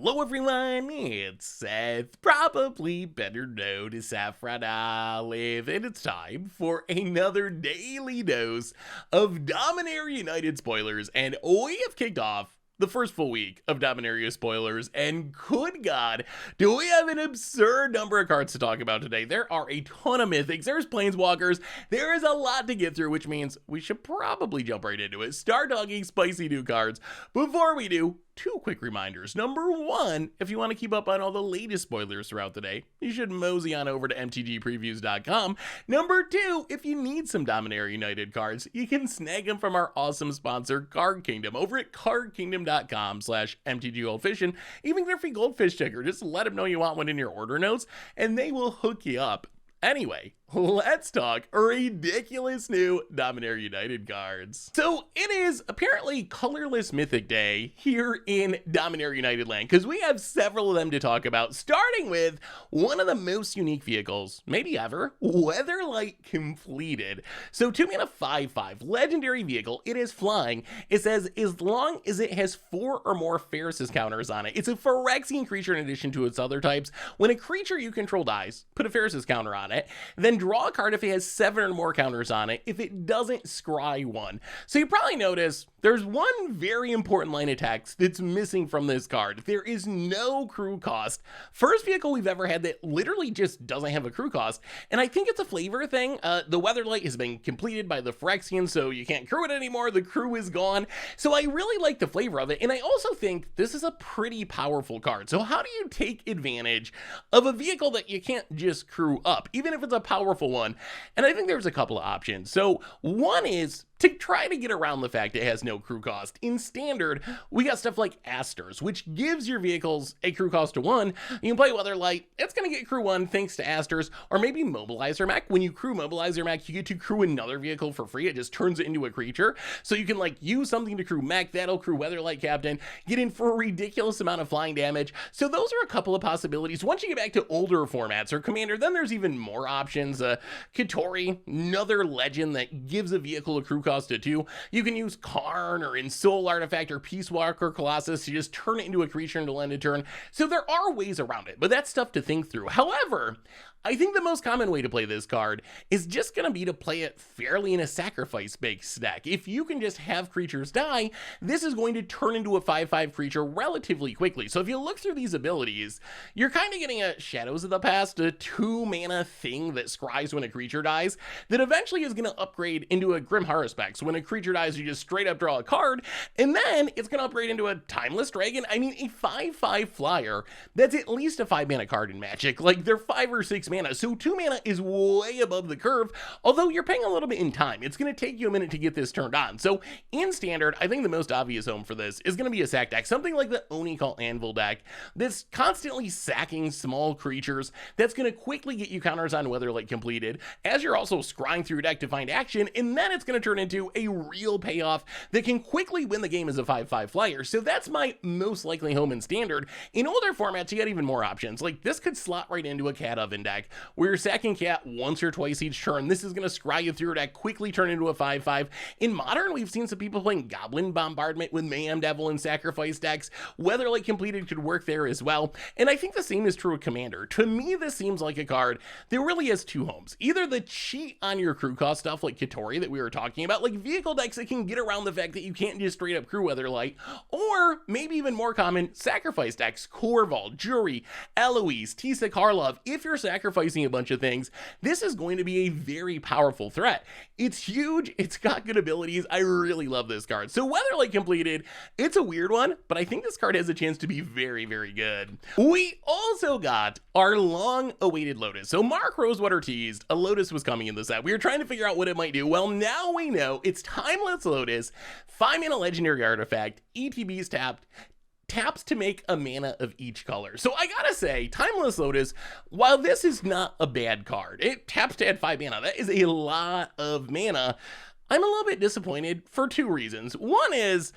Hello everyone, it's Seth, probably better known as Saffron Olive, and it's time for another daily dose of Dominaria United spoilers, and we have kicked off the first full week of Dominaria spoilers, and good God, do we have an absurd number of cards to talk about today. There are a ton of mythics, there's planeswalkers, there is a lot to get through, which means we should probably jump right into it. Start talking spicy new cards. Before we do, two quick reminders. Number one, if you want to keep up on all the latest spoilers throughout the day, you should mosey on over to MTGpreviews.com. Number two, if you need some Dominaria United cards, you can snag them from our awesome sponsor, Card Kingdom, over at cardkingdom.com/MTGGoldfish, and even get a free goldfish sticker. Just let them know you want one in your order notes, and they will hook you up. Anyway, let's talk ridiculous new Dominaria United cards. So it is apparently Colorless Mythic Day here in Dominaria United land, because we have several of them to talk about, starting with one of the most unique vehicles, maybe ever, Weatherlight Compleated. So 2 mana 5/5, legendary vehicle, it is flying. It says as long as it has 4 or more Ferris's counters on it. It's a Phyrexian creature in addition to its other types. When a creature you control dies, put a Ferris's counter on it, then draw a card if it has 7 or more counters on it. If it doesn't, scry 1. So you probably notice there's one very important line of text that's missing from this card. There is no crew cost. First vehicle we've ever had that literally just doesn't have a crew cost, and I think it's a flavor thing. The Weatherlight has been completed by the Phyrexian, so you can't crew it anymore. The crew is gone. So I really like the flavor of it, and I also think this is a pretty powerful card. So how do you take advantage of a vehicle that you can't just crew up, even if it's a powerful one? And I think there's a couple of options. So one is to try to get around the fact it has no crew cost. In standard, we got stuff like Asters, which gives your vehicles a crew cost of 1. You can play Weatherlight, it's going to get crew 1 thanks to Asters, or maybe Mobilizer Mech. When you crew Mobilizer Mech, you get to crew another vehicle for free. It just turns it into a creature. So you can like use something to crew Mech, that'll crew Weatherlight Captain, get in for a ridiculous amount of flying damage. So those are a couple of possibilities. Once you get back to older formats or Commander, then there's even more options. Kitori, another legend that gives a vehicle a crew cost of 2. You can use Karn or Ensoul Artifact or Peace Walker Colossus to just turn it into a creature into end of turn. So there are ways around it, but that's tough to think through. However, I think the most common way to play this card is just going to be to play it fairly in a sacrifice-based deck. If you can just have creatures die, this is going to turn into a 5/5 creature relatively quickly. So if you look through these abilities, you're kind of getting a Shadows of the Past, a 2 mana thing that scries when a creature dies, that eventually is going to upgrade into a Grim Haruspex. So when a creature dies, you just straight up draw a card, and then it's going to upgrade into a Timeless Dragon. I mean, a 5/5 flyer, that's at least a 5 mana card in Magic. Like, they're 5 or 6 mana, so 2 mana is way above the curve, although you're paying a little bit in time. It's going to take you a minute to get this turned on. So in standard, I think the most obvious home for this is going to be a sack deck, something like the Oni Call Anvil deck that's constantly sacking small creatures, that's going to quickly get you counters on Weatherlight Completed, as you're also scrying through your deck to find action, and then it's going to turn into a real payoff that can quickly win the game as a 5/5 flyer. So that's my most likely home in standard. In older formats, you got even more options. Like, this could slot right into a Cat Oven deck, where you're sacking Cat once or twice each turn. This is going to scry you through your deck, quickly turn into a 5/5. In Modern, we've seen some people playing Goblin Bombardment with Mayhem Devil and Sacrifice decks. Weatherlight Completed could work there as well. And I think the same is true of Commander. To me, this seems like a card that really has 2 homes. Either the cheat on your crew cost stuff like Kitori that we were talking about, like vehicle decks that can get around the fact that you can't just straight up crew Weatherlight, or maybe even more common, sacrifice decks, Corval, Jury, Eloise, Tisa Karlov. If you're sacrificing a bunch of things, this is going to be a very powerful threat. It's huge, it's got good abilities, I really love this card. So Weatherlight Completed, it's a weird one, but I think this card has a chance to be very, very good. We also got our long-awaited Lotus. So Mark Rosewater teased a Lotus was coming in the set. We were trying to figure out what it might do. Well, now we know. It's Timeless Lotus, 5 mana legendary artifact, ETB's taps to make a mana of each color. So I gotta say, Timeless Lotus, while this is not a bad card, it taps to add 5 mana. That is a lot of mana. I'm a little bit disappointed for 2 reasons. One is,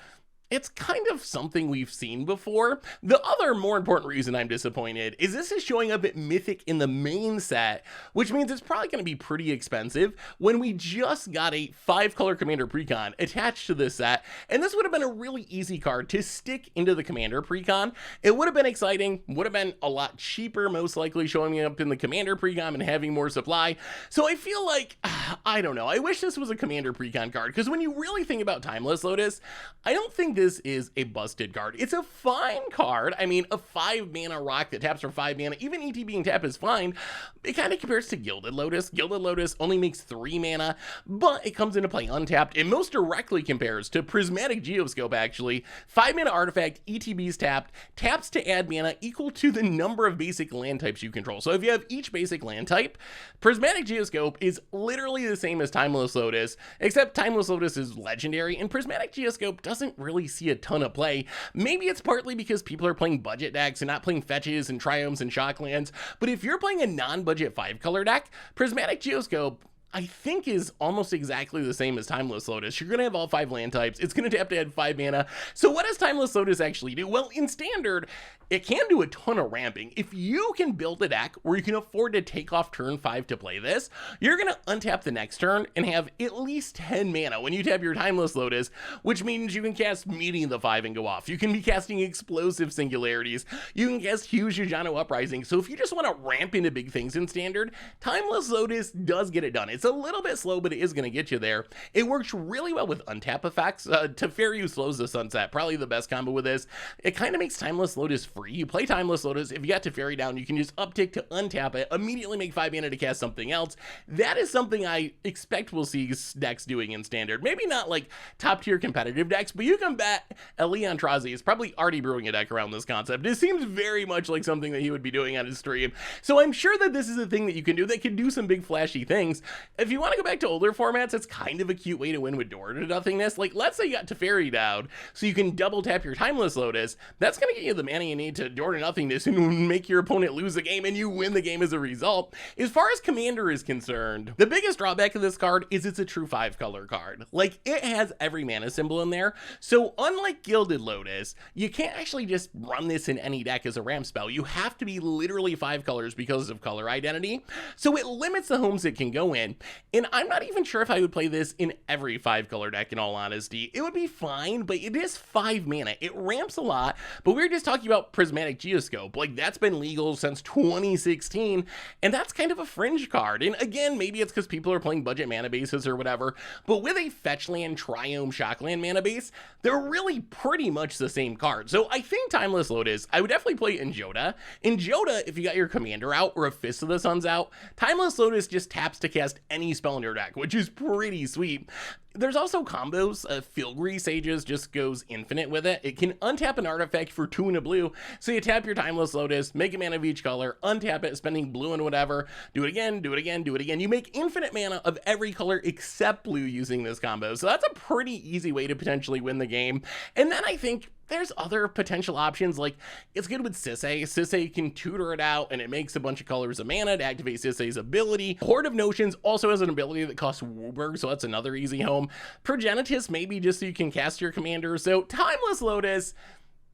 it's kind of something we've seen before. The other more important reason I'm disappointed is this is showing up at Mythic in the main set, which means it's probably going to be pretty expensive when we just got a 5-color Commander Precon attached to this set, and this would have been a really easy card to stick into the Commander Precon. It would have been exciting, would have been a lot cheaper, most likely showing up in the Commander Precon and having more supply. So I feel like, I don't know, I wish this was a Commander Precon card, because when you really think about Timeless Lotus, I don't think this is a busted card. It's a fine card. I mean, a 5-mana rock that taps for 5 mana, even ET being tap is fine. It kind of compares to Gilded Lotus. Gilded Lotus only makes 3 mana, but it comes into play untapped. It most directly compares to Prismatic Geoscope, actually. 5-mana artifact, ETB's tapped, taps to add mana equal to the number of basic land types you control. So if you have each basic land type, Prismatic Geoscope is literally the same as Timeless Lotus, except Timeless Lotus is legendary, and Prismatic Geoscope doesn't really see a ton of play. Maybe it's partly because people are playing budget decks and not playing fetches and triomes and shocklands, but if you're playing a non-budget 5-color deck, Prismatic Geoscope I think is almost exactly the same as Timeless Lotus. You're going to have all 5 land types. It's going to have to add 5 mana. So what does Timeless Lotus actually do? Well, in Standard, it can do a ton of ramping. If you can build a deck where you can afford to take off turn 5 to play this, you're going to untap the next turn and have at least 10 mana when you tap your Timeless Lotus, which means you can cast Meeting the 5 and go off. You can be casting Explosive Singularities. You can cast Huge Jujano Uprising. So if you just want to ramp into big things in Standard, Timeless Lotus does get it done. It's a little bit slow, but it is going to get you there. It works really well with untap effects. Teferi slows the Sunset, probably the best combo with this. It kind of makes Timeless Lotus free. You play Timeless Lotus, if you got Teferi down, you can just uptick to untap it, immediately make 5 mana to cast something else. That is something I expect we'll see decks doing in Standard. Maybe not like top tier competitive decks, but you can bet Leon Trazi is probably already brewing a deck around this concept. It seems very much like something that he would be doing on his stream. So I'm sure that this is a thing that you can do that can do some big flashy things. If you want to go back to older formats, it's kind of a cute way to win with Door to Nothingness. Like, let's say you got Teferi down, so you can double tap your Timeless Lotus. That's going to get you the mana you need to Door to Nothingness and make your opponent lose the game, and you win the game as a result. As far as Commander is concerned, the biggest drawback of this card is it's a true 5-color card. Like, it has every mana symbol in there, so unlike Gilded Lotus, you can't actually just run this in any deck as a ramp spell. You have to be literally 5 colors because of color identity, so it limits the homes it can go in. And I'm not even sure if I would play this in every 5-color deck, in all honesty. It would be fine, but it is 5 mana. It ramps a lot, but we were just talking about Prismatic Geoscope. Like, that's been legal since 2016, and that's kind of a fringe card. And again, maybe it's because people are playing budget mana bases or whatever, but with a Fetchland, Triome, Shockland mana base, they're really pretty much the same card. So I think Timeless Lotus, I would definitely play in Joda. In Joda, if you got your Commander out or a Fist of the Suns out, Timeless Lotus just taps to cast any spell in your deck, which is pretty sweet. There's also combos. Filgry Sages just goes infinite with it. It can untap an artifact for 2 and a blue. So you tap your Timeless Lotus, make a mana of each color, untap it, spending blue and whatever, do it again, do it again, do it again. You make infinite mana of every color except blue using this combo. So that's a pretty easy way to potentially win the game. And then I think there's other potential options, like it's good with Sisay. Sisay can tutor it out and it makes a bunch of colors of mana to activate Sisay's ability. Horde of Notions also has an ability that costs Wooburg, so that's another easy home. Progenitus maybe just so you can cast your commander. So Timeless Lotus,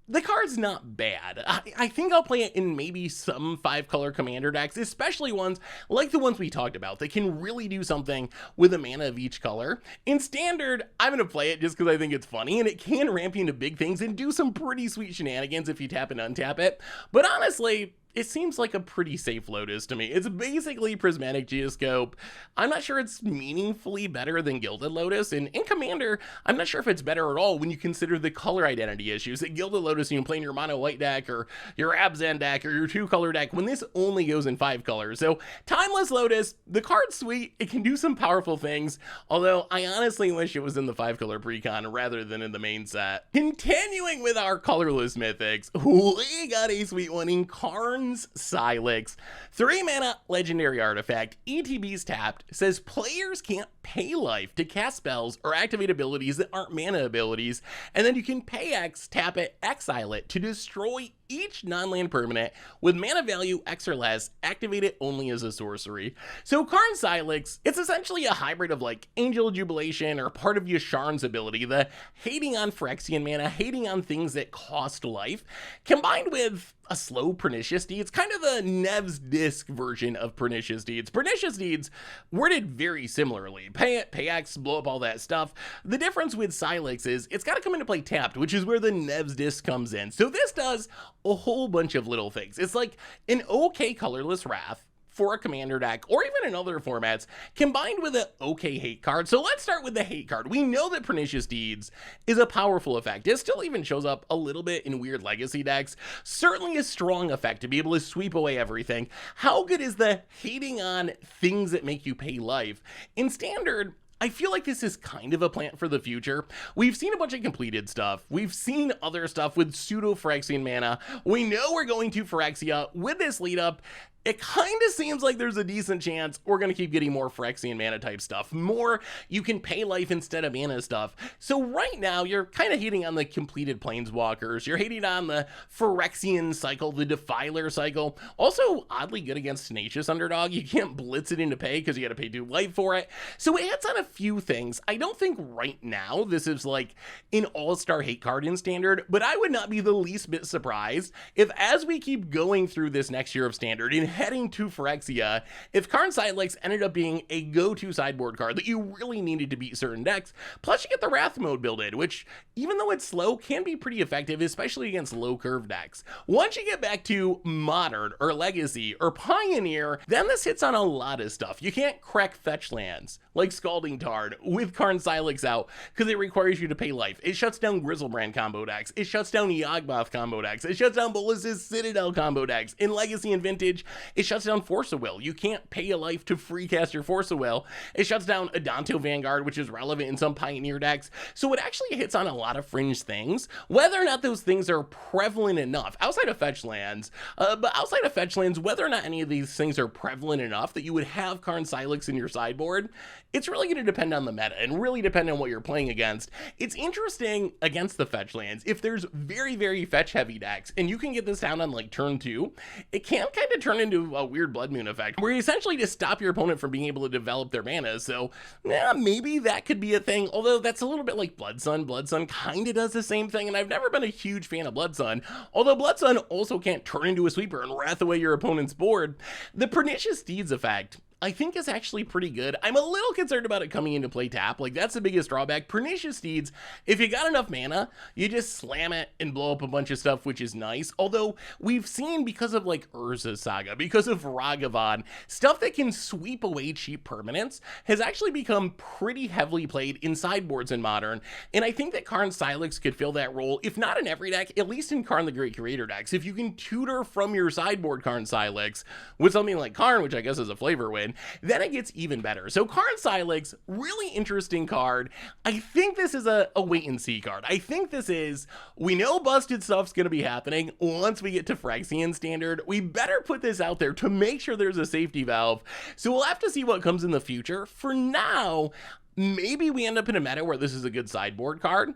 the card's not bad. I think I'll play it in maybe some 5-color commander decks, especially ones like the ones we talked about that can really do something with a mana of each color. In Standard, I'm going to play it just because I think it's funny, and it can ramp you into big things and do some pretty sweet shenanigans if you tap and untap it. But honestly, it seems like a pretty safe Lotus to me. It's basically Prismatic Geoscope. I'm not sure it's meaningfully better than Gilded Lotus, and in Commander, I'm not sure if it's better at all when you consider the color identity issues. At Gilded Lotus, you can play in your mono white deck, or your Abzan deck, or your 2-color deck, when this only goes in 5 colors. So, Timeless Lotus, the card's sweet, it can do some powerful things, although I honestly wish it was in the 5-color precon rather than in the main set. Continuing with our Colorless Mythics, we got a sweet one in Karn, Sylex. 3 mana legendary artifact, ETB's tapped, says players can't pay life to cast spells or activate abilities that aren't mana abilities, and then you can pay X, tap it, exile it to destroy each non-land permanent with mana value X or less activated only as a sorcery. So Karn Sylex, it's essentially a hybrid of like Angel Jubilation or part of Yasharn's ability, the hating on Phyrexian mana, hating on things that cost life, combined with a slow Pernicious Deeds, kind of the Nev's Disc version of Pernicious Deeds. Pernicious Deeds worded very similarly. Pay it, pay X, blow up all that stuff. The difference with Sylex is it's got to come into play tapped, which is where the Nev's Disc comes in. So this does a whole bunch of little things. It's like an okay colorless Wrath for a commander deck, or even in other formats, combined with an okay hate card. So let's start with the hate card. We know that Pernicious Deeds is a powerful effect. It still even shows up a little bit in weird legacy decks. Certainly a strong effect to be able to sweep away everything. How good is the hating on things that make you pay life? In Standard, I feel like this is kind of a plant for the future. We've seen a bunch of completed stuff. We've seen other stuff with pseudo-Phyrexian mana. We know we're going to Phyrexia with this lead up. It kind of seems like there's a decent chance we're going to keep getting more Phyrexian mana type stuff. More you can pay life instead of mana stuff. So right now, you're kind of hating on the completed planeswalkers. You're hating on the Phyrexian cycle, the Defiler cycle. Also, oddly good against Tenacious Underdog. You can't blitz it into pay because you got to pay 2 life for it. So it hits on a few things. I don't think right now this is like an all-star hate card in Standard, but I would not be the least bit surprised if as we keep going through this next year of Standard and heading to Phyrexia, if Karn Sylex ended up being a go-to sideboard card that you really needed to beat certain decks, plus you get the Wrath mode built in, which, even though it's slow, can be pretty effective, especially against low-curve decks. Once you get back to Modern, or Legacy, or Pioneer, then this hits on a lot of stuff. You can't crack fetch lands, like Scalding Tarn, with Karn Sylex out, because it requires you to pay life. It shuts down Grizzlebrand combo decks, it shuts down Yawgmoth combo decks, it shuts down Bolas's Citadel combo decks. In Legacy and Vintage, it shuts down Force of Will. You can't pay a life to free cast your Force of Will. It shuts down Adanto Vanguard, which is relevant in some Pioneer decks. So it actually hits on a lot of fringe things. Whether or not those things are prevalent enough, outside of fetch lands, whether or not any of these things are prevalent enough that you would have Karn Sylex in your sideboard, it's really going to depend on the meta and really depend on what you're playing against. It's interesting against the fetch lands. If there's very, very fetch heavy decks and you can get this down on like turn 2, it can kind of turn into a weird Blood Moon effect where you essentially just stop your opponent from being able to develop their mana. So yeah, maybe that could be a thing, although that's a little bit like Blood Sun. Blood Sun kind of does the same thing, and I've never been a huge fan of Blood Sun, although Blood Sun also can't turn into a sweeper and wrath away your opponent's board. The Pernicious Deeds effect, I think, is actually pretty good. I'm a little concerned about it coming into play tap. Like, that's the biggest drawback. Pernicious Deeds, if you got enough mana, you just slam it and blow up a bunch of stuff, which is nice. Although, we've seen, because of, like, Urza's Saga, because of Ragavan, stuff that can sweep away cheap permanents has actually become pretty heavily played in sideboards in Modern. And I think that Karn Sylex could fill that role, if not in every deck, at least in Karn the Great Creator decks. If you can tutor from your sideboard Karn Sylex with something like Karn, which I guess is a flavor win, then it gets even better. So Karn Sylex, really interesting card. I think this is a wait and see card. I think this is, we know busted stuff's going to be happening once we get to Phyrexian Standard. We better put this out there to make sure there's a safety valve. So we'll have to see what comes in the future. For now, maybe we end up in a meta where this is a good sideboard card.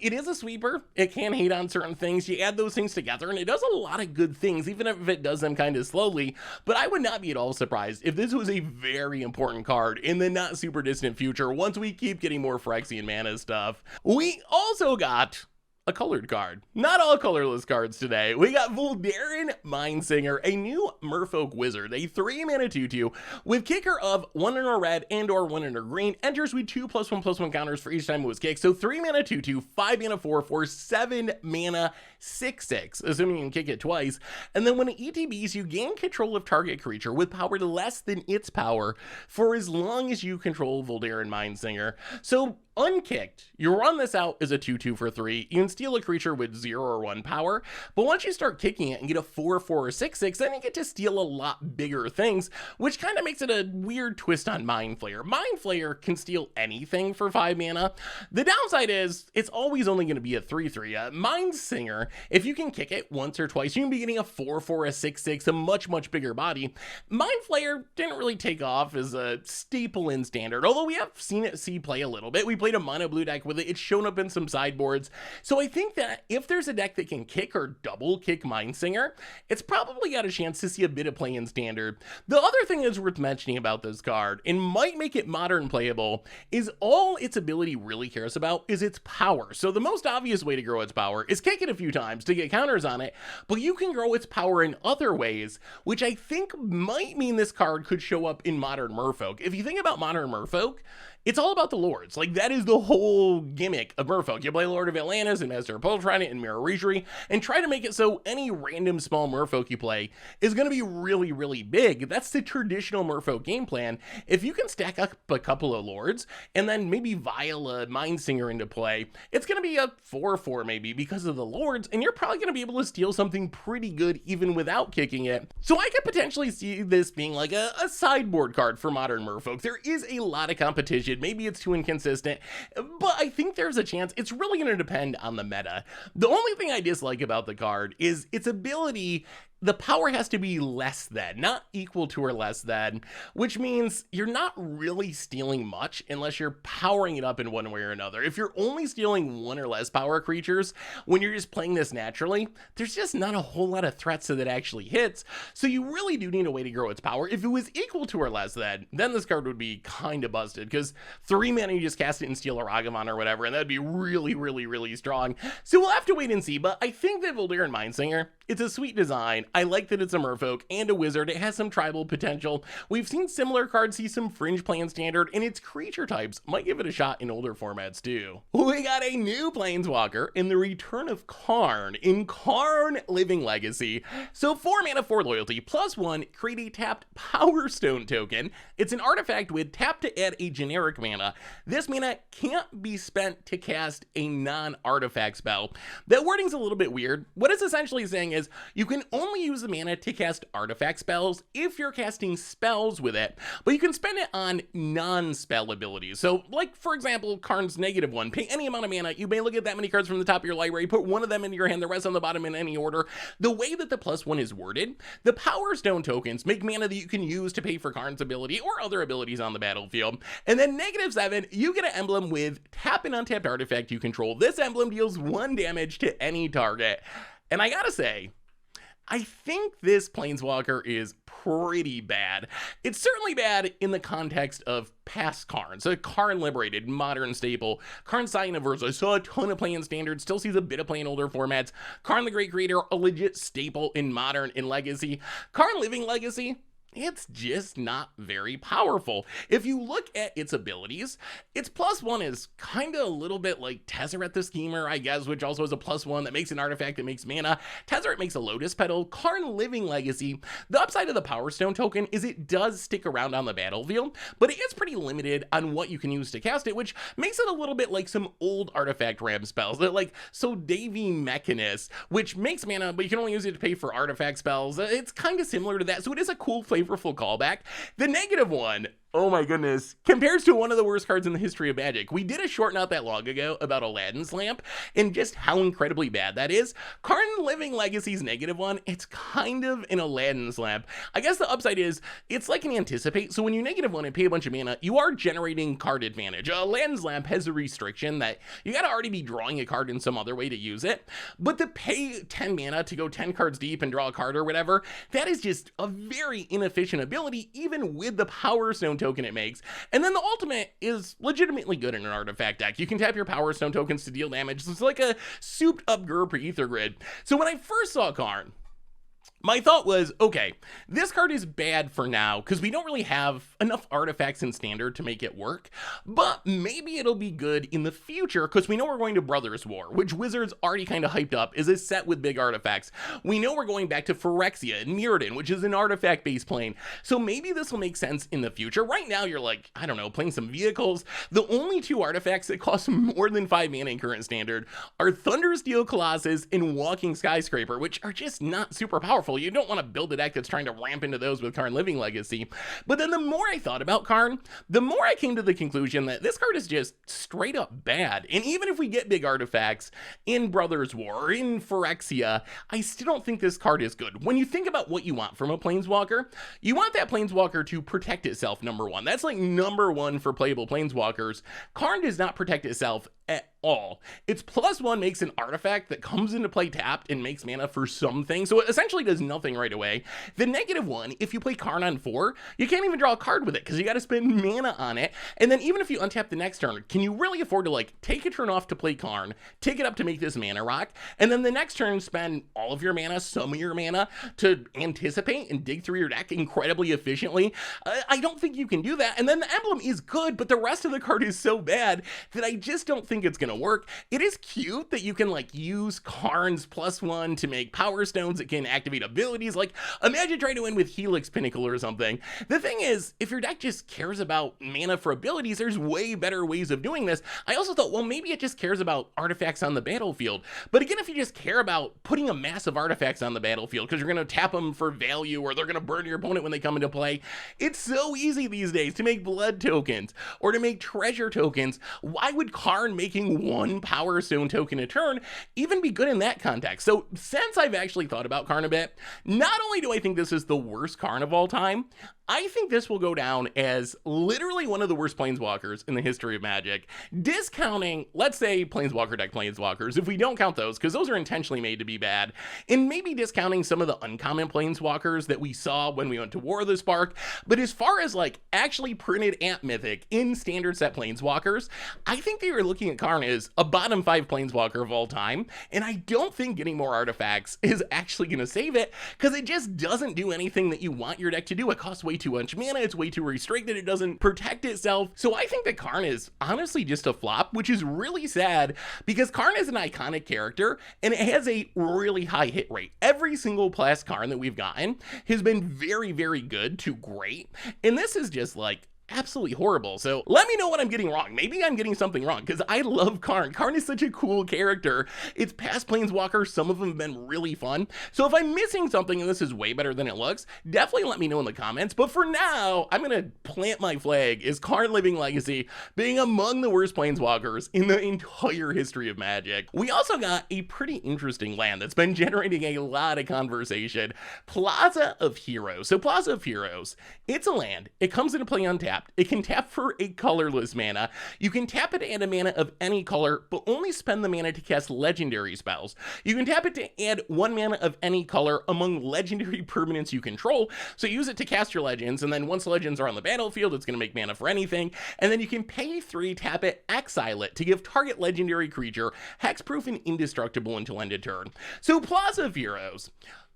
It is a sweeper. It can hate on certain things. You add those things together and it does a lot of good things, even if it does them kind of slowly. But I would not be at all surprised if this was a very important card in the not super distant future once we keep getting more Phyrexian mana stuff. We also got a colored card. Not all colorless cards today. We got Vodalian Mindsinger, a new Merfolk Wizard, a 3-mana 2/2 with kicker of 1 in a red and or 1 in a green, enters with 2+1/+1 counters for each time it was kicked. So 3-mana 2/2, 5-mana 4/4, 7-mana 6/6, assuming you can kick it twice. And then when it ETBs, you gain control of target creature with power less than its power for as long as you control Vodalian Mindsinger. So unkicked, you run this out as a 2/2 for 3. You can steal a creature with 0 or 1 power, but once you start kicking it and get a 4/4 or 6/6, then you get to steal a lot bigger things, which kind of makes it a weird twist on Mind Flayer. Mind Flayer can steal anything for 5 mana. The downside is it's always only going to be a 3/3. Mindsinger, if you can kick it once or twice, you can be getting a 4/4, a 6/6, a much bigger body. Mind Flayer didn't really take off as a staple in Standard, although we have seen it see play a little bit. We played played a mono blue deck with it. It's shown up in some sideboards. So I think that if there's a deck that can kick or double kick Mindsinger, it's probably got a chance to see a bit of play in Standard. The other thing that's worth mentioning about this card, and might make it modern playable, is all its ability really cares about is its power. So the most obvious way to grow its power is kick it a few times to get counters on it, but you can grow its power in other ways, which I think might mean this card could show up in Modern Merfolk. If you think about Modern Merfolk, it's all about the lords. Like, that is the whole gimmick of Merfolk. You play Lord of Atlantis and Master of Poltron and Mirror Regery, and try to make it so any random small Merfolk you play is going to be really, really big. That's the traditional Merfolk game plan. If you can stack up a couple of lords, and then maybe vial a Mindsinger into play, it's going to be a 4/4 maybe because of the lords, and you're probably going to be able to steal something pretty good even without kicking it. So I could potentially see this being like a sideboard card for Modern Merfolk. There is a lot of competition. Maybe it's too inconsistent, but I think there's a chance. It's really going to depend on the meta. The only thing I dislike about the card is its ability. The power has to be less than, not equal to or less than, which means you're not really stealing much unless you're powering it up in one way or another. If you're only stealing one or less power creatures when you're just playing this naturally, there's just not a whole lot of threats that it actually hits, so you really do need a way to grow its power. If it was equal to or less than, then this card would be kind of busted, because 3 mana you just cast it and steal a Ragavan or whatever, and that'd be really, really, really strong. So we'll have to wait and see, but I think that Vodalian Mindsinger, it's a sweet design. I like that it's a Merfolk and a wizard. It has some tribal potential. We've seen similar cards see some fringe play in Standard, and its creature types might give it a shot in older formats too. We got a new planeswalker in the return of Karn in Karn Living Legacy. So 4 mana, 4 loyalty, +1, create a tapped Power Stone token. It's an artifact with tap to add a generic mana. This mana can't be spent to cast a non-artifact spell. That wording's a little bit weird. What it's essentially saying is you can only use the mana to cast artifact spells if you're casting spells with it, but you can spend it on non-spell abilities. So, like, for example, Karn's -1, pay any amount of mana, you may look at that many cards from the top of your library, put one of them into your hand, the rest on the bottom in any order. The way that the +1 is worded, the Power Stone tokens make mana that you can use to pay for Karn's ability or other abilities on the battlefield. And then -7, you get an emblem with tap an untapped artifact you control. This emblem deals 1 damage to any target. And I gotta say, I think this planeswalker is pretty bad. It's certainly bad in the context of past Karn. So Karn Liberated, modern staple. Karn Scion of Urza saw a ton of play in Standard, still sees a bit of play in older formats. Karn the Great Creator, a legit staple in Modern and Legacy. Karn Living Legacy, it's just not very powerful. If you look at its abilities, its +1 is kind of a little bit like Tezzeret the Schemer, I guess, which also has a +1 that makes an artifact that makes mana. Tezzeret makes a Lotus Petal. Karn Living Legacy, the upside of the Power Stone token is it does stick around on the battlefield, but it is pretty limited on what you can use to cast it, which makes it a little bit like some old artifact ram spells, that like So Davy Mechanist, which makes mana, but you can only use it to pay for artifact spells. It's kind of similar to that, so it is a cool flavorful callback. The -1, oh my goodness, compares to one of the worst cards in the history of Magic. We did a short not that long ago about Aladdin's Lamp and just how incredibly bad that is. Karn Living Legacy's -1, it's kind of an Aladdin's Lamp. I guess the upside is it's like an Anticipate, so when you -1 and pay a bunch of mana, you are generating card advantage. Aladdin's Lamp has a restriction that you gotta already be drawing a card in some other way to use it, but to pay 10 mana to go 10 cards deep and draw a card or whatever, that is just a very inefficient ability, even with the Power Stone token it makes. And then the ultimate is legitimately good in an artifact deck. You can tap your Power Stone tokens to deal damage. It's like a souped up Gurp or Ether Grid. So when I first saw Karn, my thought was, okay, this card is bad for now because we don't really have enough artifacts in Standard to make it work, but maybe it'll be good in the future because we know we're going to Brothers War, which Wizards already kind of hyped up is a set with big artifacts. We know we're going back to Phyrexia and Mirrodin, which is an artifact-based plane, so maybe this will make sense in the future. Right now, you're like, I don't know, playing some vehicles. The only 2 artifacts that cost more than 5 mana in current Standard are Thundersteel Colossus and Walking Skyscraper, which are just not super powerful. powerful. You don't want to build a deck that's trying to ramp into those with Karn Living Legacy. But then the more I thought about Karn, the more I came to the conclusion that this card is just straight up bad. And even if we get big artifacts in Brothers War or in Phyrexia, I still don't think this card is good. When you think about what you want from a Planeswalker, you want that Planeswalker to protect itself, number one. That's like number one for playable Planeswalkers. Karn does not protect itself at all. Its +1 makes an artifact that comes into play tapped and makes mana for something, so it essentially does nothing right away. The -1, if you play Karn on 4, you can't even draw a card with it because you got to spend mana on it. And then even if you untap the next turn, can you really afford to like take a turn off to play Karn, take it up to make this mana rock, and then the next turn spend all of your mana, some of your mana, to anticipate and dig through your deck incredibly efficiently? I don't think you can do that. And then the emblem is good, but the rest of the card is so bad that I just don't think it's gonna work. It is cute that you can like use Karn's +1 to make power stones that can activate abilities. Like imagine trying to win with Helix Pinnacle or something. The thing is, if your deck just cares about mana for abilities, there's way better ways of doing this. I also thought, well, maybe it just cares about artifacts on the battlefield. But again, if you just care about putting a massive artifacts on the battlefield because you're gonna tap them for value or they're gonna burn your opponent when they come into play, it's so easy these days to make blood tokens or to make treasure tokens. Why would Karn making one Power Stone token a turn even be good in that context? So since I've actually thought about Karn a bit, not only do I think this is the worst Karn of all time, I think this will go down as literally one of the worst Planeswalkers in the history of Magic. Discounting, let's say, Planeswalker deck Planeswalkers, if we don't count those, because those are intentionally made to be bad, and maybe discounting some of the uncommon Planeswalkers that we saw when we went to War of the Spark. But as far as like actually printed at Mythic in standard set Planeswalkers, I think they were looking at Karn as a bottom 5 Planeswalker of all time, and I don't think getting more artifacts is actually going to save it, because it just doesn't do anything that you want your deck to do. It costs way too much mana, it's way too restricted, it doesn't protect itself. So I think that Karn is honestly just a flop, which is really sad because Karn is an iconic character and it has a really high hit rate. Every single Plas Karn that we've gotten has been very, very good to great, and this is just like absolutely horrible. So let me know what I'm getting wrong. Maybe I'm getting something wrong because I love Karn. Karn is such a cool character. Its past Planeswalkers, some of them have been really fun. So if I'm missing something and this is way better than it looks, definitely let me know in the comments. But for now, I'm going to plant my flag as Karn Living Legacy being among the worst Planeswalkers in the entire history of Magic. We also got a pretty interesting land that's been generating a lot of conversation. Plaza of Heroes. So Plaza of Heroes, it's a land. It comes into play untapped. It can tap for a colorless mana. You can tap it to add a mana of any color, but only spend the mana to cast legendary spells. You can tap it to add 1 mana of any color among legendary permanents you control. So use it to cast your legends, and then once legends are on the battlefield, it's going to make mana for anything. And then you can pay 3, tap it, exile it to give target legendary creature hexproof and indestructible until end of turn. So Plaza of Heroes.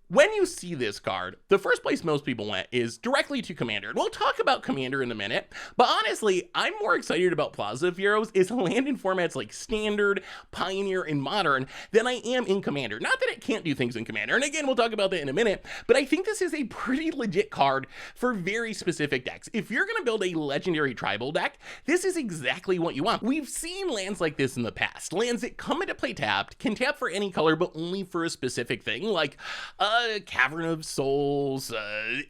When you see this card, the first place most people went is directly to Commander. And we'll talk about Commander in a minute, but honestly, I'm more excited about Plaza of Heroes is land in formats like Standard, Pioneer, and Modern than I am in Commander. Not that it can't do things in Commander, and again, we'll talk about that in a minute, but I think this is a pretty legit card for very specific decks. If you're going to build a legendary tribal deck, this is exactly what you want. We've seen lands like this in the past. Lands that come into play tapped, can tap for any color, but only for a specific thing, like Cavern of Souls,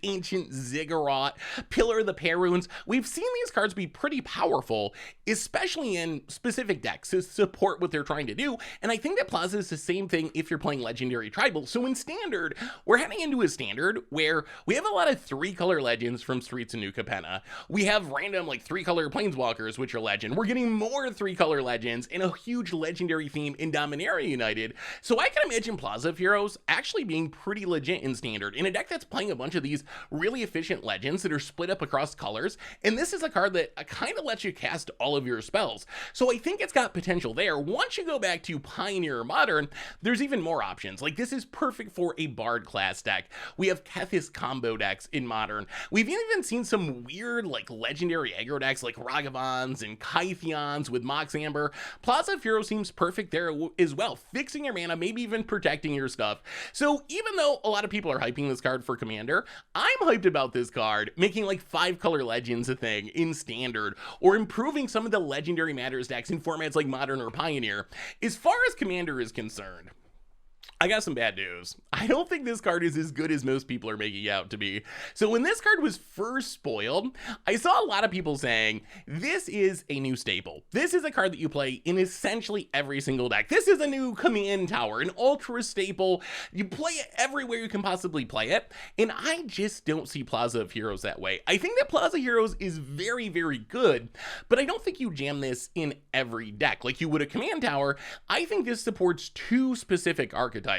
Ancient Ziggurat, Pillar of the Perunes. We've seen these cards be pretty powerful, especially in specific decks to support what they're trying to do, and I think that Plaza is the same thing if you're playing Legendary Tribal. So in Standard, we're heading into a Standard where we have a lot of 3-color legends from Streets of New Capenna. We have random like 3-color Planeswalkers, which are legend. We're getting more 3-color legends and a huge legendary theme in Dominaria United. So I can imagine Plaza of Heroes actually being pretty legit in Standard in a deck that's playing a bunch of these really efficient legends that are split up across colors, and this is a card that kind of lets you cast all of your spells. So I think it's got potential there. Once you go back to Pioneer or Modern, there's even more options. Like this is perfect for a Bard class deck. We have Kethis combo decks in Modern. We've even seen some weird like legendary aggro decks like Ragavans and Kytheons with Mox Amber. Plaza of Heroes seems perfect there as well, fixing your mana, maybe even protecting your stuff. So even though a lot of people are hyping this card for Commander, I'm hyped about this card making like 5-color legends a thing in Standard, or improving some of the legendary matters decks in formats like Modern or Pioneer. As far as Commander is concerned, I got some bad news. I don't think this card is as good as most people are making it out to be. So when this card was first spoiled, I saw a lot of people saying, this is a new staple. This is a card that you play in essentially every single deck. This is a new command tower, an ultra staple. You play it everywhere you can possibly play it. And I just don't see Plaza of Heroes that way. I think that Plaza of Heroes is very, very good, but I don't think you jam this in every deck like you would a command tower. I think this supports two specific archetypes.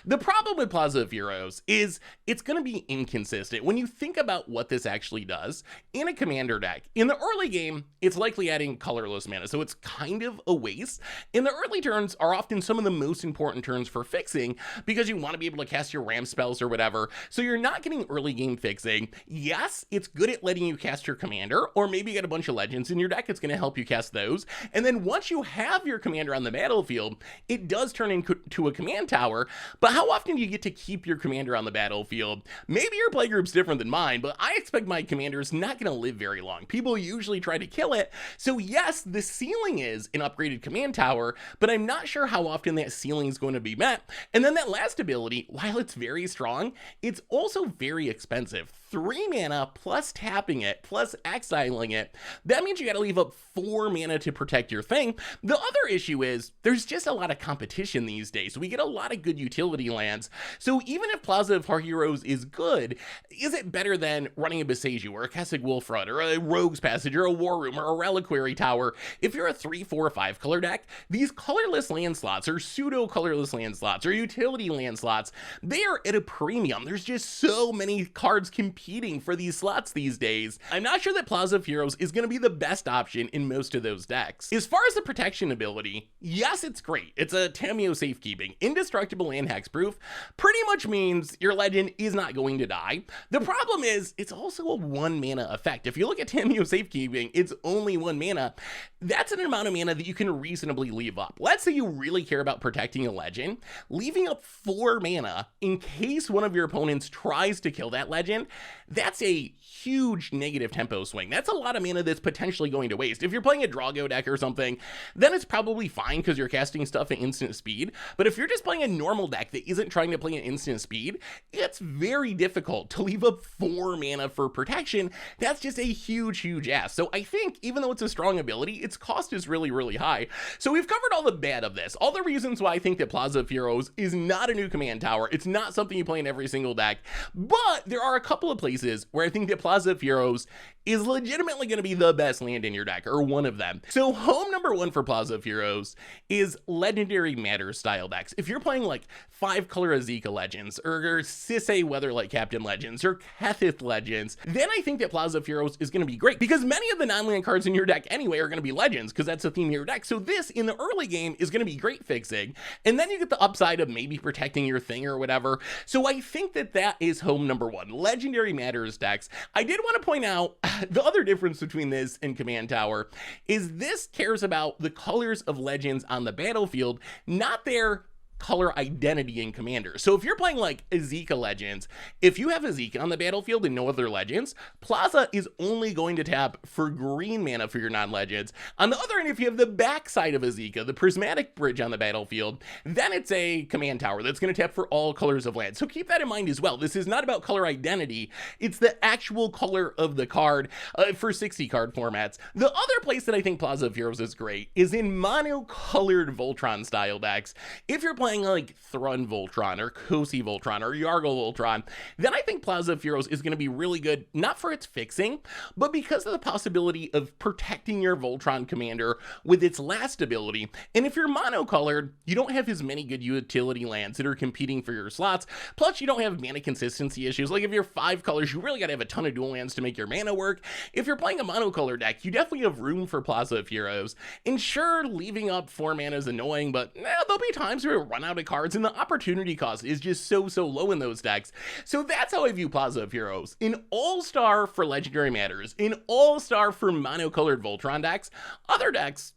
The problem with Plaza of Heroes is it's going to be inconsistent. When you think about what this actually does in a commander deck, in the early game, it's likely adding colorless mana, so it's kind of a waste. In the early turns are often some of the most important turns for fixing because you want to be able to cast your ramp spells or whatever, so you're not getting early game fixing. Yes, it's good at letting you cast your commander, or maybe you get a bunch of legends in your deck, it's going to help you cast those, and then once you have your commander on the battlefield, it does turn into a command tower. But how often do you get to keep your commander on the battlefield? Maybe your playgroup's different than mine, but I expect my commander's not going to live very long. People usually try to kill it. So yes, the ceiling is an upgraded command tower, but I'm not sure how often that ceiling is going to be met. And then that last ability, while it's very strong, it's also very expensive. 3 mana plus tapping it plus exiling it. That means you got to leave up 4 mana to protect your thing. The other issue is there's just a lot of competition these days. We get a lot of good utility lands. So even if Plaza of Heroes is good, is it better than running a Boseiju or a Kessig Wolfrun or a Rogue's Passage or a War Room or a Reliquary Tower? If you're a 3, 4, 5 color deck, these colorless land slots or pseudo colorless land slots or utility land slots, they are at a premium. There's just so many cards competing for these slots these days. I'm not sure that Plaza of Heroes is going to be the best option in most of those decks. As far as the protection ability, yes, it's great. It's a Tamiyo safekeeping. Indestructible and hexproof pretty much means your legend is not going to die. The problem is it's also a 1 mana effect. If you look at Tamiyo safekeeping, it's only 1 mana. That's an amount of mana that you can reasonably leave up. Let's say you really care about protecting a legend. Leaving up 4 mana in case one of your opponents tries to kill that legend, that's a huge negative tempo swing. That's a lot of mana that's potentially going to waste. If you're playing a Drago deck or something, then it's probably fine because you're casting stuff at instant speed. But if you're just playing a normal deck that isn't trying to play at instant speed, it's very difficult to leave up 4 mana for protection. That's just a huge, huge ask. So I think even though it's a strong ability, its cost is really, really high. So we've covered all the bad of this, all the reasons why I think that Plaza of Heroes is not a new command tower. It's not something you play in every single deck, but there are a couple of places where I think that Plaza of Heroes is legitimately going to be the best land in your deck, or one of them. So home number 1 for Plaza of Heroes is Legendary Matters style decks. If you're playing like 5 color Azeka Legends, or Sisay Weatherlight Captain Legends, or Kethith Legends, then I think that Plaza of Heroes is going to be great, because many of the non-land cards in your deck anyway are going to be Legends, because that's the theme of your deck. So this, in the early game, is going to be great fixing, and then you get the upside of maybe protecting your thing or whatever. So I think that that is home number 1, Legendary Matters decks. I did want to point out the other difference between this and Command Tower is this cares about the colors of legends on the battlefield, not their color identity in Commander. So if you're playing like Azeka Legends, if you have Azeka on the battlefield and no other legends, Plaza is only going to tap for green mana for your non-legends. On the other end, if you have the backside of Azeka, the Prismatic Bridge on the battlefield, then it's a Command Tower that's going to tap for all colors of land. So keep that in mind as well. This is not about color identity. It's the actual color of the card for 60 card formats. The other place that I think Plaza of Heroes is great is in mono-colored Voltron style decks. If you're playing like Thrun Voltron or Kosi Voltron or Yargle Voltron, then I think Plaza of Heroes is going to be really good, not for its fixing, but because of the possibility of protecting your Voltron commander with its last ability. And if you're monocolored, you don't have as many good utility lands that are competing for your slots. Plus, you don't have mana consistency issues. Like if you're 5 colors, you really got to have a ton of dual lands to make your mana work. If you're playing a monocolor deck, you definitely have room for Plaza of Heroes. And sure, leaving up 4 mana is annoying, but there'll be times where you run out of cards and the opportunity cost is just so low in those decks. So that's how I view Plaza of Heroes. An all-star for Legendary Matters, an all-star for monocolored Voltron decks. Other decks,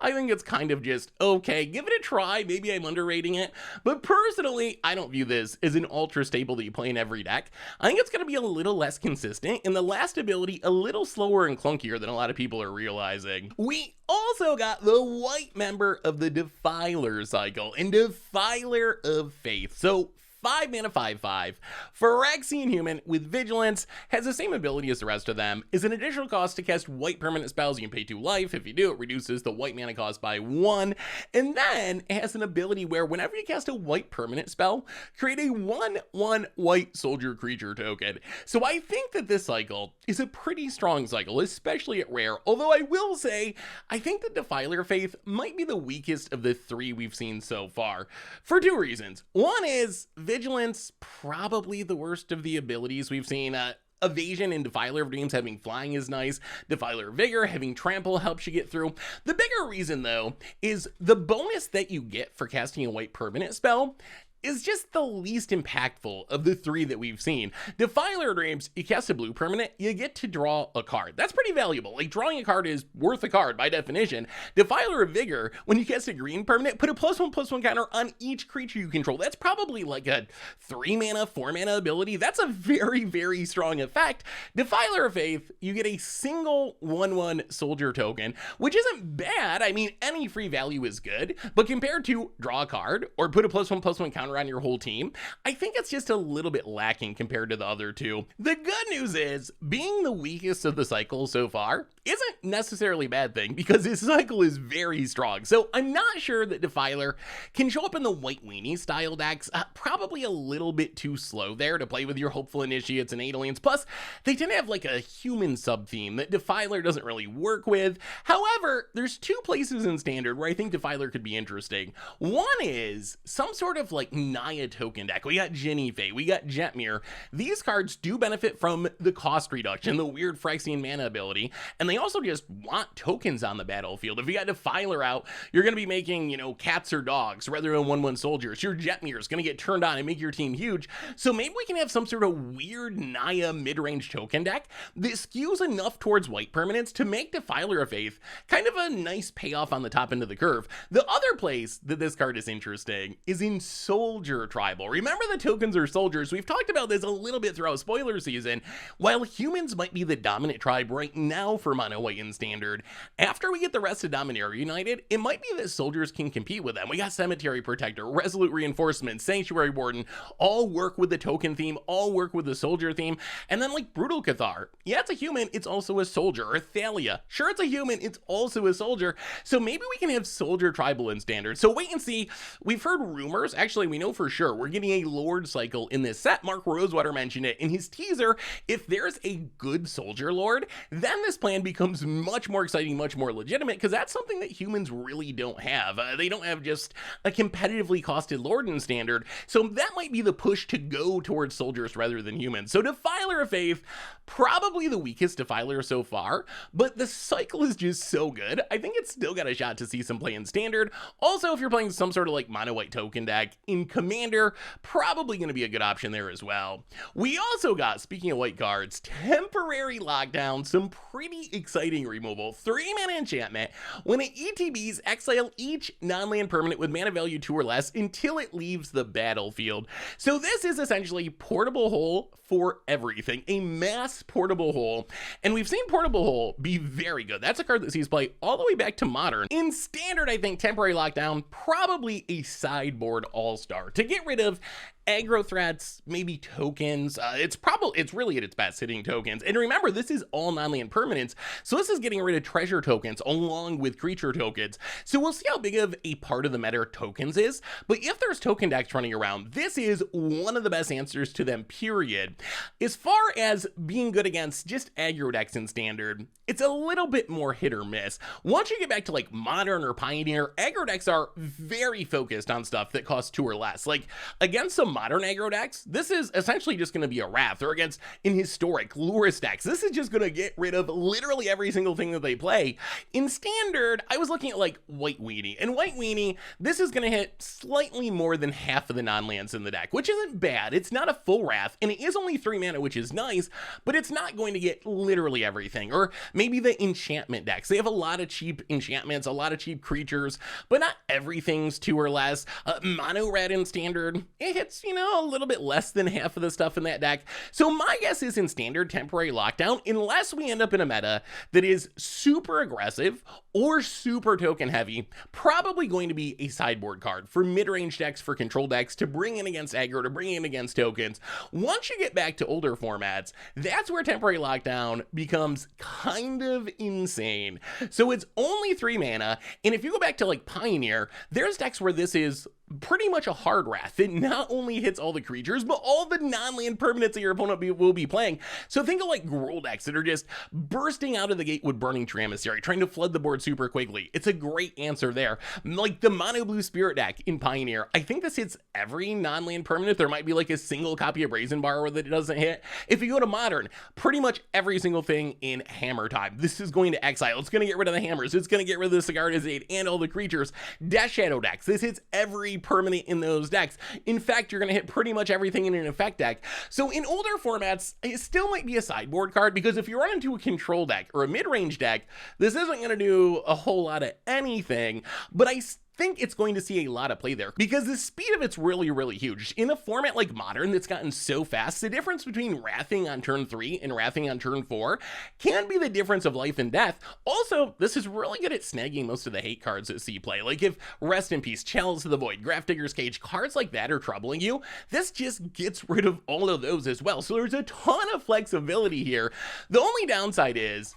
I think it's kind of just okay. Give it a try. Maybe I'm underrating it. But personally, I don't view this as an ultra staple that you play in every deck. I think it's going to be a little less consistent, and the last ability a little slower and clunkier than a lot of people are realizing. We also got the white member of the Defiler cycle and Defiler of Faith. So 5 mana 5/5. Phyrexian human with vigilance, has the same ability as the rest of them, is an additional cost to cast white permanent spells. You can pay 2 life. If you do, it reduces the white mana cost by 1. And then it has an ability where whenever you cast a white permanent spell, create a 1/1 white soldier creature token. So I think that this cycle is a pretty strong cycle, especially at rare. Although I will say, I think that Defiler of Faith might be the weakest of the 3 we've seen so far, for 2 reasons. One is Vigilance, probably the worst of the abilities we've seen. Evasion in Defiler of Dreams, having flying is nice. Defiler of Vigor, having trample helps you get through. The bigger reason, though, is the bonus that you get for casting a white permanent spell is just the least impactful of the 3 that we've seen. Defiler of Dreams, you cast a blue permanent, you get to draw a card. That's pretty valuable. Like, drawing a card is worth a card by definition. Defiler of Vigor, when you cast a green permanent, put a +1/+1 counter on each creature you control. That's probably like a 3 mana, 4 mana ability. That's a very, very strong effect. Defiler of Faith, you get a single 1/1 soldier token, which isn't bad. I mean, any free value is good, but compared to draw a card or put a +1/+1 counter on your whole team, I think it's just a little bit lacking compared to the other 2. The good news is, being the weakest of the cycle so far isn't necessarily a bad thing, because this cycle is very strong. So I'm not sure that Defiler can show up in the white weenie style decks. Probably a little bit too slow there to play with your Hopeful Initiates and Adelians. Plus, they tend to have like a human sub-theme that Defiler doesn't really work with. However, there's 2 places in Standard where I think Defiler could be interesting. One is some sort of like Naya token deck. We got Ginny Fae, we got Jetmir. These cards do benefit from the cost reduction, the weird Phyrexian mana ability, and they also just want tokens on the battlefield. If you got Defiler out, you're going to be making, you know, cats or dogs rather than 1/1 soldiers. Your Jetmir is going to get turned on and make your team huge. So maybe we can have some sort of weird Naya mid-range token deck that skews enough towards white permanents to make Defiler of Faith kind of a nice payoff on the top end of the curve. The other place that this card is interesting is in Soldier Tribal. Remember, the tokens are soldiers. We've talked about this a little bit throughout spoiler season. While humans might be the dominant tribe right now for mono white in Standard, after we get the rest of Dominaria United, it might be that soldiers can compete with them. We got Cemetery Protector, Resolute Reinforcement, Sanctuary Warden, all work with the token theme, all work with the soldier theme. And then like Brutal Cathar, yeah, it's a human, it's also a soldier. Or Thalia, sure, it's a human, it's also a soldier. So maybe we can have Soldier Tribal in Standard. So wait and see. We've heard rumors, actually we know for sure, we're getting a Lord cycle in this set. Mark Rosewater mentioned it in his teaser. If there's a good soldier Lord, then this plan becomes much more exciting, much more legitimate, because that's something that humans really don't have. They don't have just a competitively costed Lord in Standard, so that might be the push to go towards soldiers rather than humans. So Defiler of Faith, probably the weakest Defiler so far, but the cycle is just so good. I think it's still got a shot to see some play in Standard. Also, if you're playing some sort of like mono white token deck in Commander, probably going to be a good option there as well. We also got, speaking of white cards, Temporary Lockdown, some pretty exciting removal. 3 mana enchantment. When it ETBs, exile each non-land permanent with mana value 2 or less until it leaves the battlefield. So this is essentially Portable Hole for everything, a mass Portable Hole. And we've seen Portable Hole be very good. That's a card that sees play all the way back to Modern. In Standard, I think Temporary Lockdown, probably a sideboard all-star to get rid of aggro threats, maybe tokens. It's really at its best hitting tokens. And remember, this is all non-land permanents, so this is getting rid of treasure tokens along with creature tokens. So we'll see how big of a part of the meta tokens is, but if there's token decks running around, this is one of the best answers to them, period. As far as being good against just aggro decks in Standard, it's a little bit more hit or miss. Once you get back to like Modern or Pioneer, aggro decks are very focused on stuff that costs 2 or less. Like against some modern aggro decks, this is essentially just going to be a Wrath, or against in historic Lurus decks, this is just going to get rid of literally every single thing that they play. In standard, I was looking at like White Weenie, and White Weenie, this is going to hit slightly more than half of the non-lands in the deck, which isn't bad. It's not a full Wrath, and it is only 3 mana, which is nice, but it's not going to get literally everything. Or maybe the enchantment decks, they have a lot of cheap enchantments, a lot of cheap creatures, but not everything's 2 or less. Mono red in standard, it hits, you know, a little bit less than half of the stuff in that deck. So my guess is in standard, Temporary Lockdown, unless we end up in a meta that is super aggressive or super token heavy, probably going to be a sideboard card for mid-range decks, for control decks, to bring in against aggro, to bring in against tokens. Once you get back to older formats, that's where Temporary Lockdown becomes kind of insane. So it's only 3 mana, and if you go back to like Pioneer, there's decks where this is pretty much a hard Wrath. It not only hits all the creatures, but all the non-land permanents that your opponent will be playing. So think of like Gruul decks that are just bursting out of the gate with Burning Tree Emissary, trying to flood the board super quickly. It's a great answer there. Like the Mono Blue Spirit deck in Pioneer, I think this hits every non-land permanent. There might be like a single copy of Brazen Bar that it doesn't hit. If you go to Modern, pretty much every single thing in Hammer Time. This is going to exile. It's going to get rid of the hammers. It's going to get rid of the Sigardizade and all the creatures. Death Shadow decks, this hits every permanent in those decks. In fact, you're going to hit pretty much everything in an effect deck. So in older formats, it still might be a sideboard card, because if you run into a control deck or a mid-range deck, this isn't going to do a whole lot of anything, but I think it's going to see a lot of play there, because the speed of it's really, really huge. In a format like Modern that's gotten so fast, the difference between wrathing on turn 3 and wrathing on turn 4 can be the difference of life and death. Also, this is really good at snagging most of the hate cards that see play. Like if Rest in Peace, Chalice of the Void, Grafdigger's Cage, cards like that are troubling you, this just gets rid of all of those as well. So there's a ton of flexibility here. The only downside is,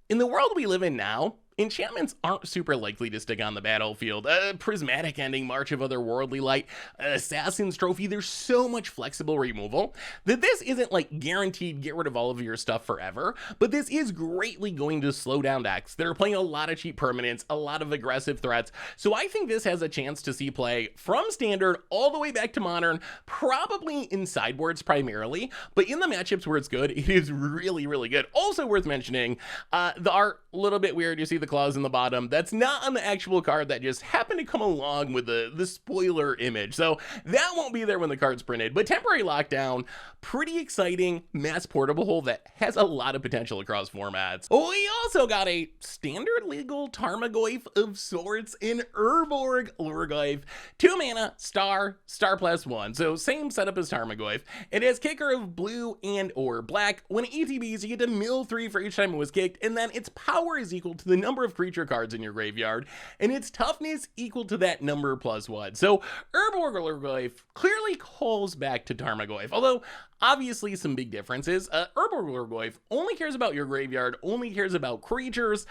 in the world we live in now, enchantments aren't super likely to stick on the battlefield. Prismatic Ending, March of Otherworldly Light, Assassin's Trophy, there's so much flexible removal that this isn't like guaranteed get rid of all of your stuff forever, but this is greatly going to slow down decks that are playing a lot of cheap permanents, a lot of aggressive threats. So I think this has a chance to see play from standard all the way back to Modern, probably in sideboards primarily, but in the matchups where it's good, it is really, really good. Also worth mentioning, the art, a little bit weird. You see the clause in the bottom. That's not on the actual card. That just happened to come along with the spoiler image. So that won't be there when the card's printed. But Temporary Lockdown, pretty exciting mass portable hole that has a lot of potential across formats. We also got a standard legal Tarmogoyf of sorts in Urborg Lhurgoyf. 2 mana, star +1. So same setup as Tarmogoyf. It has kicker of blue and or black. When it ETBs, you get to mill 3 for each time it was kicked, and then its power is equal to the number of creature cards in your graveyard, and its toughness equal to that number +1. So Urborg Lhurgoyf clearly calls back to Tarmogoyf, although obviously some big differences. Urborg Lhurgoyf only cares about your graveyard, only cares about creatures.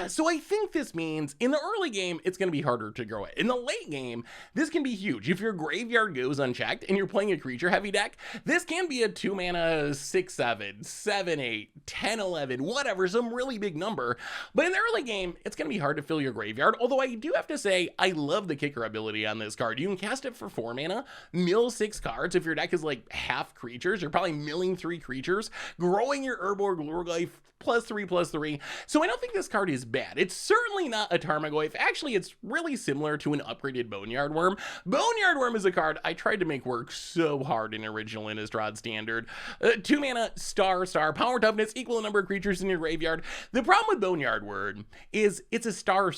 So I think this means in the early game, it's going to be harder to grow it. In the late game, this can be huge. If your graveyard goes unchecked and you're playing a creature heavy deck, this can be a 2 mana 6/7, 7/8, 10/11, whatever, some really big number. But in the early game, it's going to be hard to fill your graveyard. Although I do have to say, I love the kicker ability on this card. You can cast it for 4 mana, mill 6 cards. If your deck is like half creatures, you're probably milling 3 creatures, growing your Urborg Lhurgoyf +3/+3. So I don't think this card is bad. It's certainly not a Tarmogoyf. Actually, it's really similar to an upgraded Boneyard Worm. Boneyard Worm is a card I tried to make work so hard in original Innistrad Standard. 2 mana, star, power toughness, equal the number of creatures in your graveyard. The problem with Boneyard Worm is it's a star.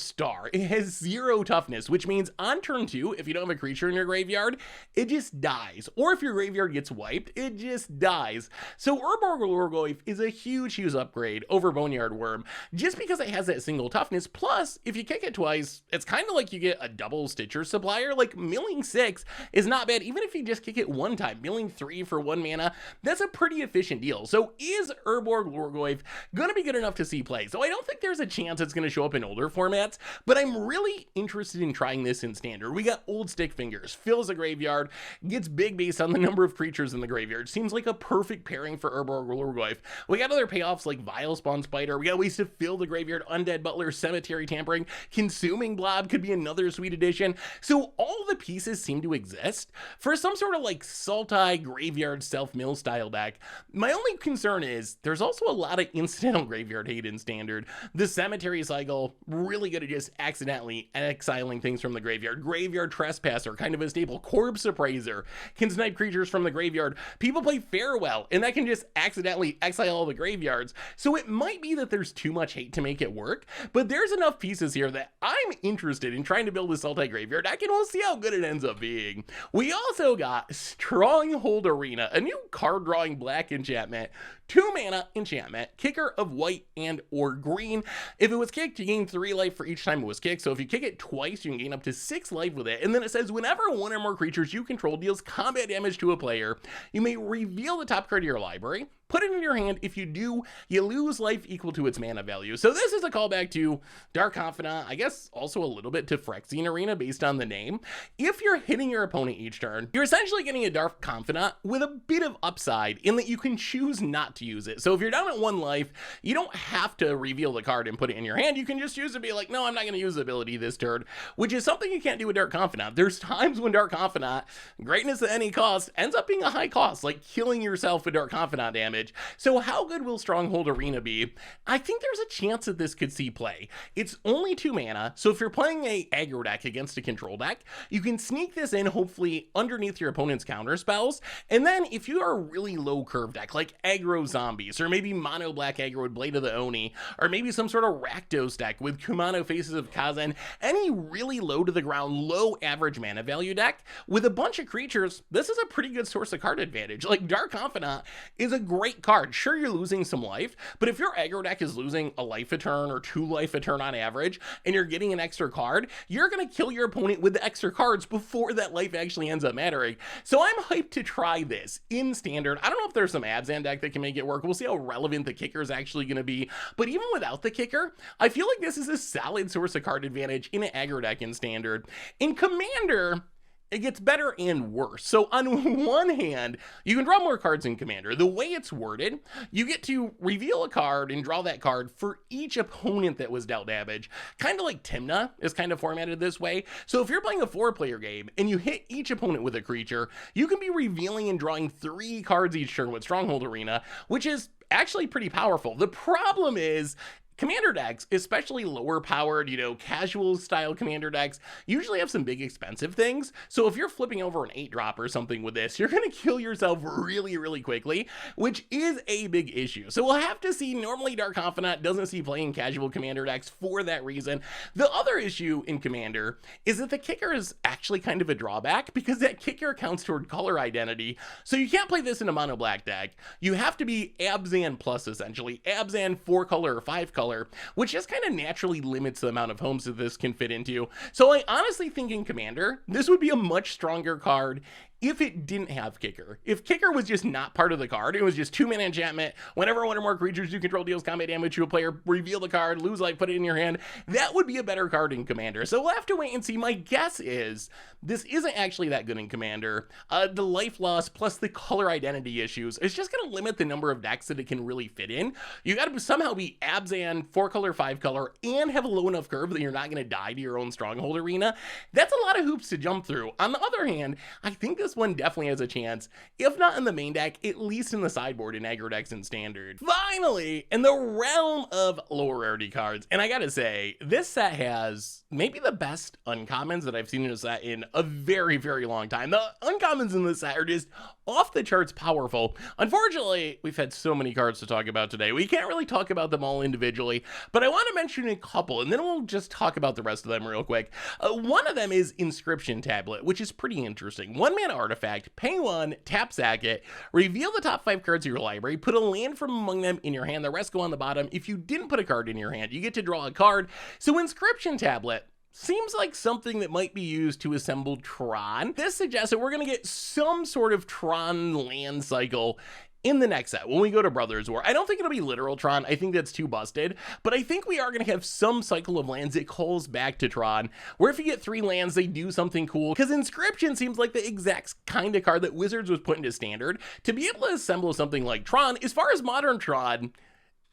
It has 0 toughness, which means on turn 2, if you don't have a creature in your graveyard, it just dies. Or if your graveyard gets wiped, it just dies. So Urborg Lhurgoyf is a huge upgrade over Boneyard Worm, just because it has that single toughness. Plus, if you kick it twice, it's kind of like you get a double Stitcher Supplier. Like milling 6 is not bad, even if you just kick it 1 time. Milling 3 for 1 mana, that's a pretty efficient deal. So is Urborg Lhurgoyf gonna be good enough to see play? So I don't think there's a chance it's gonna show up in older formats, but I'm really interested in trying this in standard. We got Old Stick Fingers, fills a graveyard, gets big based on the number of creatures in the graveyard. Seems like a perfect pairing for Urborg Lhurgoyf. We got other payoffs like Vilespawn Spider. We got ways to fill the graveyard Undead Butler, Cemetery Tampering, Consuming Blob could be another sweet addition. So all the pieces seem to exist for some sort of like Sultai graveyard self-mill style deck. My only concern is there's also a lot of incidental graveyard hate in Standard. The Cemetery Cycle, really good at just accidentally exiling things from the graveyard. Graveyard Trespasser, kind of a staple. Corpse Appraiser can snipe creatures from the graveyard. People play Farewell, and that can just accidentally exile all the graveyards. So it might be that there's too much hate to make it work, but there's enough pieces here that I'm interested in trying to build a Sultai graveyard deck, and we'll see how good it ends up being. We also got Stronghold Arena, a new card drawing black enchantment, 2 mana enchantment, kicker of white and or green. If it was kicked, you gain 3 life for each time it was kicked. So if you kick it twice, you can gain up to 6 life with it. And then it says whenever one or more creatures you control deals combat damage to a player, you may reveal the top card of your library, put it in your hand. If you do, you lose life equal to its mana value. So this is a callback to Dark Confidant, I guess also a little bit to Phyrexian Arena based on the name. If you're hitting your opponent each turn, you're essentially getting a Dark Confidant with a bit of upside in that you can choose not to use it. So if you're down at 1 life, you don't have to reveal the card and put it in your hand. You can just choose to be like, no, I'm not going to use the ability this turn, which is something you can't do with Dark Confidant. There's times when Dark Confidant, greatness at any cost, ends up being a high cost, like killing yourself with Dark Confidant damage. So how good will Stronghold Arena be? I think there's a chance that this could see play. It's only 2 mana, so if you're playing a aggro deck against a control deck, you can sneak this in hopefully underneath your opponent's counter spells, and then if you are a really low curve deck, like aggro zombies, or maybe mono black aggro with Blade of the Oni, or maybe some sort of Rakdos deck with Kumano Faces of Kazan, any really low to the ground, low average mana value deck with a bunch of creatures, this is a pretty good source of card advantage. Like Dark Confidant is a great card. Sure, you're losing some life, but if your aggro deck is losing a life a turn or 2 life a turn on average, and you're getting an extra card, you're gonna kill your opponent with the extra cards before that life actually ends up mattering. So I'm hyped to try this in Standard. I don't know if there's some Abzan deck that can make it work. We'll see how relevant the kicker is actually going to be, but even without the kicker, I feel like this is a solid source of card advantage in an aggro deck in Standard. In Commander, it gets better and worse. So on one hand, you can draw more cards in Commander. The way it's worded, you get to reveal a card and draw that card for each opponent that was dealt damage. Kind of like Tymna is kind of formatted this way. So if you're playing a 4-player game and you hit each opponent with a creature, you can be revealing and drawing 3 cards each turn with Stronghold Arena, which is actually pretty powerful. The problem is Commander decks, especially lower powered, casual style Commander decks, usually have some big expensive things. So if you're flipping over an 8-drop or something with this, you're going to kill yourself really, really quickly, which is a big issue. So we'll have to see. Normally Dark Confidant doesn't see playing casual Commander decks for that reason. The other issue in Commander is that the kicker is actually kind of a drawback because that kicker counts toward color identity. So you can't play this in a mono black deck. You have to be Abzan plus, essentially. Abzan 4-color or 5-color, which just kind of naturally limits the amount of homes that this can fit into. So I honestly think in Commander, this would be a much stronger card if it didn't have kicker. If kicker was just not part of the card, it was just 2 mana enchantment, whenever one or more creatures you control deals combat damage to a player, reveal the card, lose life, put it in your hand, that would be a better card in Commander. So we'll have to wait and see. My guess is this isn't actually that good in Commander. The life loss plus the color identity issues is just going to limit the number of decks that it can really fit in. You got to somehow be Abzan 4-color, 5-color, and have a low enough curve that you're not going to die to your own Stronghold Arena. That's a lot of hoops to jump through. On the other hand, I think this one definitely has a chance, if not in the main deck, at least in the sideboard in aggro decks and Standard. Finally, in the realm of lower rarity cards, and I gotta say, this set has maybe the best uncommons that I've seen in a set in a very, very long time. The uncommons in this set are just off the charts powerful. Unfortunately, we've had so many cards to talk about today. We can't really talk about them all individually, but I want to mention a couple, and then we'll just talk about the rest of them real quick. One of them is Inscription Tablet, which is pretty interesting. 1-mana artifact, pay 1, tap sack it, reveal the top 5 cards of your library, put a land from among them in your hand, the rest go on the bottom. If you didn't put a card in your hand, you get to draw a card. So Inscription Tablet seems like something that might be used to assemble Tron. This suggests that we're going to get some sort of Tron land cycle in the next set when we go to Brothers War. I don't think it'll be literal Tron. I think that's too busted, but I think we are going to have some cycle of lands that calls back to Tron, where if you get 3 lands, they do something cool, because Inscription seems like the exact kind of card that Wizards was put into Standard to be able to assemble something like Tron. As far as modern Tron,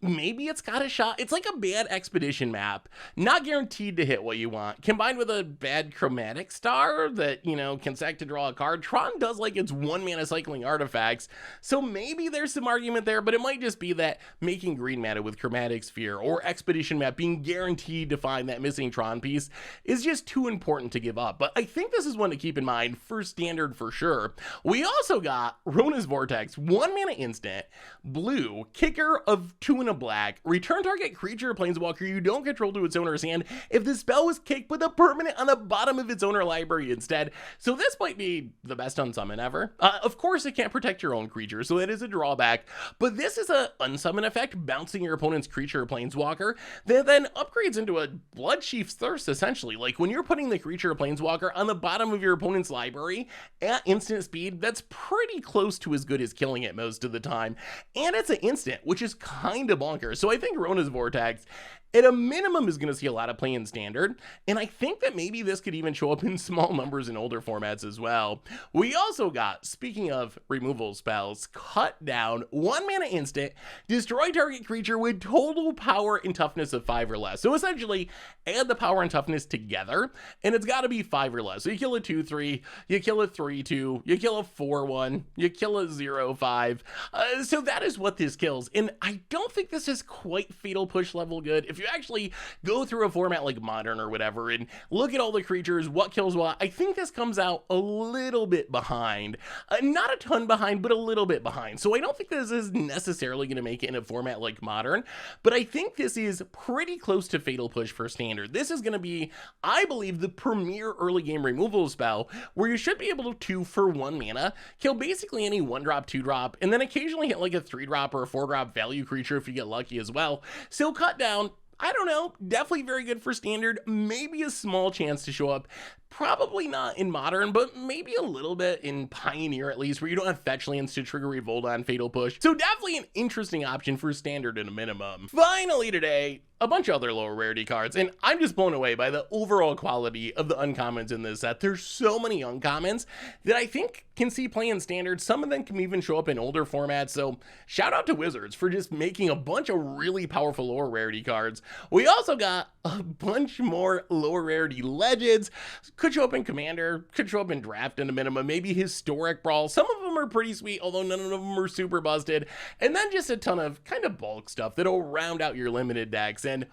maybe it's got a shot. It's like a bad expedition map, not guaranteed to hit what you want, combined with a bad chromatic star that, you know, can sack to draw a card. Tron does like its 1-mana cycling artifacts, so maybe there's some argument there, but it might just be that making green mana with chromatic sphere or expedition map being guaranteed to find that missing Tron piece is just too important to give up. But I think this is one to keep in mind for standard for sure. We also got Rona's Vortex, 1-mana instant, blue, kicker of 2 and a black, return target creature or planeswalker you don't control to its owner's hand if the spell was kicked with a permanent on the bottom of its owner library instead. So this might be the best unsummon ever. Of course it can't protect your own creature, so that is a drawback, but this is a unsummon effect, bouncing your opponent's creature or planeswalker that then upgrades into a Bloodchief's Thirst essentially. Like when you're putting the creature or planeswalker on the bottom of your opponent's library at instant speed, that's pretty close to as good as killing it most of the time. And it's an instant, which is kind of bonkers. So I think Rona's Vortex at a minimum is going to see a lot of play in standard, and I think that maybe this could even show up in small numbers in older formats as well. We also got, speaking of removal spells, cut down, 1-mana instant, destroy target creature with total power and toughness of 5 or less. So essentially add the power and toughness together, and it's got to be 5 or less. So you kill a 2/3, you kill a 3/2, you kill a 4/1, you kill a 0/5. So that is what this kills, and I don't think this is quite Fatal Push level good. If you actually go through a format like Modern or whatever and look at all the creatures, what kills what, I think this comes out a little bit behind. Not a ton behind, but a little bit behind. So I don't think this is necessarily going to make it in a format like Modern, but I think this is pretty close to Fatal Push for standard. This is going to be, I believe, the premier early game removal spell where you should be able to, for 1 mana, kill basically any 1-drop, 2-drop, and then occasionally hit like a 3-drop or a 4-drop value creature if you get lucky as well. So cut down, I don't know, definitely very good for standard, maybe a small chance to show up, probably not in Modern, but maybe a little bit in Pioneer at least, where you don't have fetch lands to trigger Revolt on Fatal Push. So definitely an interesting option for standard at a minimum. Finally today, a bunch of other lower rarity cards, and I'm just blown away by the overall quality of the uncommons in this set. There's so many uncommons that I think can see play in standard. Some of them can even show up in older formats, so shout out to Wizards for just making a bunch of really powerful lower rarity cards. We also got a bunch more lower rarity legends. Could show up in Commander, could show up in Draft in a minimum, maybe Historic Brawl. Some of them are pretty sweet, although none of them are super busted. And then just a ton of kind of bulk stuff that'll round out your limited decks. And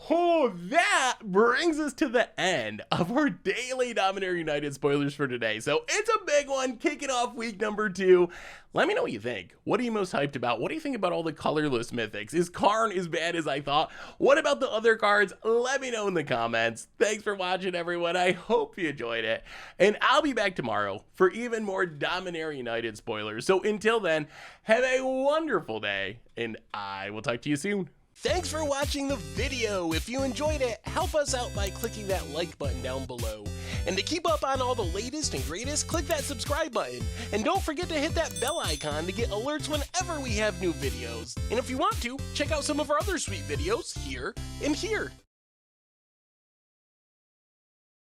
oh, that brings us to the end of our daily Dominaria United spoilers for today. So it's a big one, kicking off week number 2. Let me know what you think. What are you most hyped about? What do you think about all the colorless mythics? Is Karn as bad as I thought? What about the other cards? Let me know in the comments. Thanks for watching, everyone. I hope you enjoyed it. And I'll be back tomorrow for even more Dominaria United spoilers. So until then, have a wonderful day, and I will talk to you soon. Thanks for watching the video. If you enjoyed it, help us out by clicking that like button down below. And to keep up on all the latest and greatest, click that subscribe button. And don't forget to hit that bell icon to get alerts whenever we have new videos. And if you want to, check out some of our other sweet videos here and here.